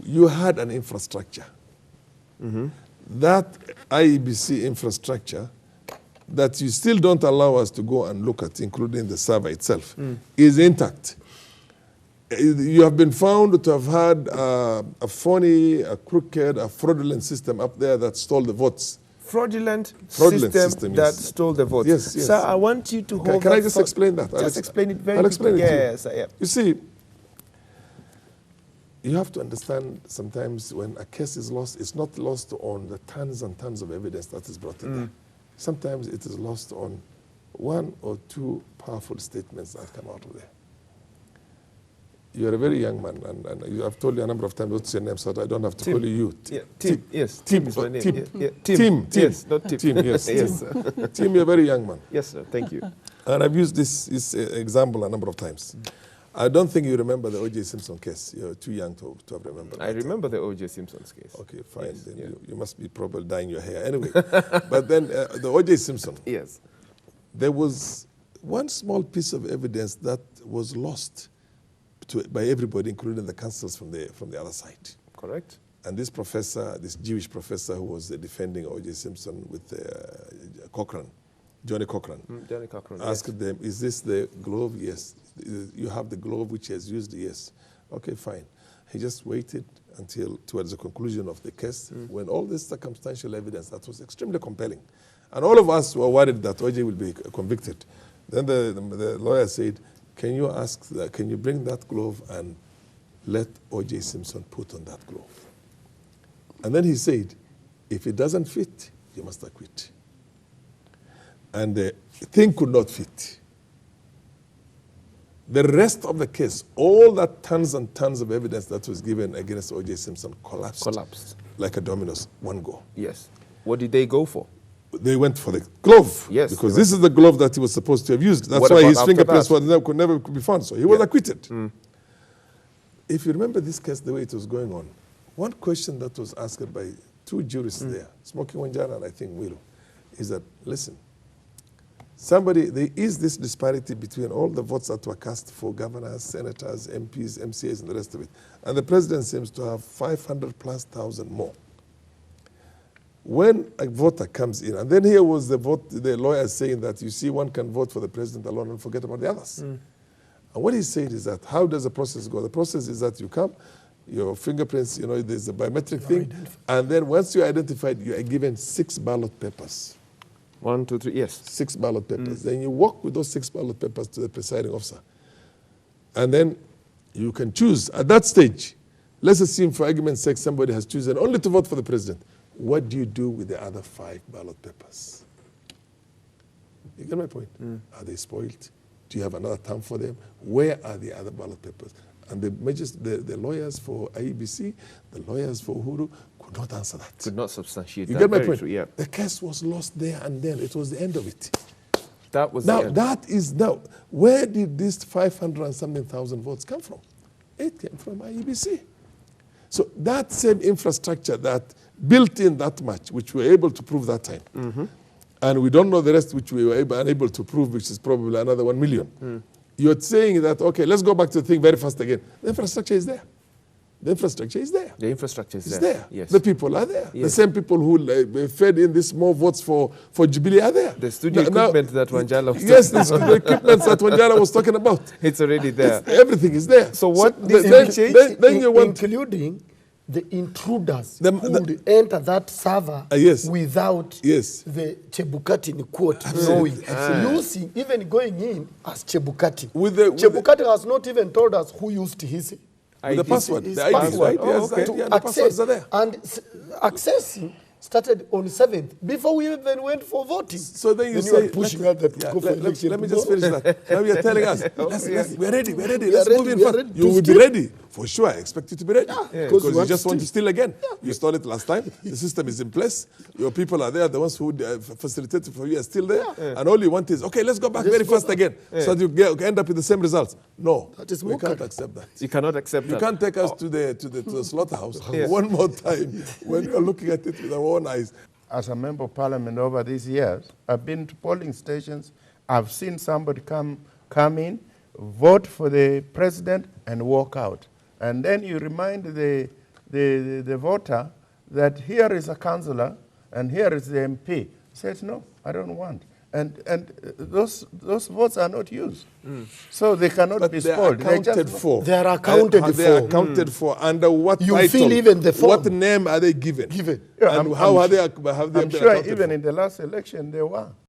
you had an infrastructure. That IEBC infrastructure that you still don't allow us to go and look at, including the server itself, is intact. You have been found to have had a phony, a crooked, a fraudulent system up there that stole the votes. Fraudulent system that stole the votes. Yes, yes. Sir, I want you to hold Can I just explain that? Just explain it very I'll explain quickly. it Yes, I am. You see, you have to understand sometimes when a case is lost, it's not lost on the tons and tons of evidence that is brought in there. Sometimes it is lost on one or two powerful statements that come out of there. You're a very young man, and I've told you a number of times what's your name, so that I don't have to Tim. call you youth. Yeah, Tim. Yes, Tim is my name. Tim. Yeah, yeah. Tim. Yes, not Tim. Tim, yes. Yes, Tim. Tim, you're a very young man. Yes, sir. Thank you. And I've used this example a number of times. I don't think you remember the O.J. Simpson case. You're too young to have remembered. I remember the O.J. Simpson's case. Okay, fine. Yes, Then yeah. you must be probably dyeing your hair. Anyway, but then the O.J. Simpson, Yes. there was one small piece of evidence that was lost by everybody, including the counsels from the other side. Correct. And this professor, this Jewish professor who was defending O.J. Simpson with Johnny Cochran, Johnny Cochran, asked them, is this the glove? Yes. You have the glove which he has used? Yes. Okay, fine. He just waited until towards the conclusion of the case when all this circumstantial evidence that was extremely compelling. And all of us were worried that O.J. will be convicted. Then the lawyer said, can you bring that glove and let O.J. Simpson put on that glove? And then he said, if it doesn't fit, you must acquit. And the thing could not fit. The rest of the case, all that tons and tons of evidence that was given against O.J. Simpson collapsed like a dominoes, one go. Yes. What did they go for? They went for the glove. Yes. Because this is the glove that he was supposed to have used. That's why his fingerprints could never be found. So he was acquitted. If you remember this case, the way it was going on, one question that was asked by two jurists there, Smokey Wanjara and I think Will, is that, listen, there is this disparity between all the votes that were cast for governors, senators, MPs, MCAs, and the rest of it. And the president seems to have 500,000+ more. When a voter comes in, and then here was the lawyer saying that, you see, one can vote for the president alone and forget about the others. And what he said is that, how does the process go? The process is that you come, your fingerprints, there's a biometric thing, and then once you're identified, you are given 6 ballot papers. 1, 2, 3, yes. 6 ballot papers. Then you walk with those 6 ballot papers to the presiding officer. And then you can choose. At that stage, let's assume for argument's sake somebody has chosen only to vote for the president. What do you do with the other 5 ballot papers? You get my point? Are they spoiled? Do you have another term for them? Where are the other ballot papers? And the lawyers for IEBC, the lawyers for Uhuru could not answer that. Could not substantiate that. You get my point? True, yeah. The case was lost there and then. It was the end of it. That was now, the end. that is now, where did these 500 and something thousand votes come from? It came from IEBC. So that same infrastructure that built in that much, which we were able to prove that time, and we don't know the rest, which we were unable to prove, which is probably another 1 million. You're saying that, okay, let's go back to the thing very fast again. The infrastructure is there. The infrastructure is there. The infrastructure is It's there. there. Yes. The people are there. Yes. The same people who fed in these more votes for Jubilee are there. The studio equipment that Wanjala was yes, the equipment that Wanjala was talking about. It's already there. Everything is there. So what then you want, including the intruders who would enter that server without the Chebukati in quote knowing. Using, even going in as Chebukati. Chebukati has not even told us who used his the password. His the ID, password. right? Yes, Okay. the passwords are there. And accessing started on 7th, before we even went for voting. So then you say, pushing out that let me just finish that. Now you're telling us, we're ready, let's move in fast. Ready You will be ready. For sure, I expect you to be ready. Because you just want to steal again. You stole it last time. The system is in place. Your people are there. The ones who facilitated for you are still there. And all you want is, okay, let's go back very fast again. So that you end up with the same results. No, we can't accept that. You cannot accept that. You can't take us to the slaughterhouse one more time when you're looking at it with our own eyes. As a member of parliament over these years, I've been to polling stations. I've seen somebody come in, vote for the president, and walk out. And then you remind the the voter that here is a councillor and here is the MP. Says, no, I don't want. And those votes are not used. So they cannot be spoiled. They are accounted for. They are accounted for. They are accounted for. Under what you title? fill even the form. What name are they given? Given. Yeah, and how have they I'm sure even in the last election they were.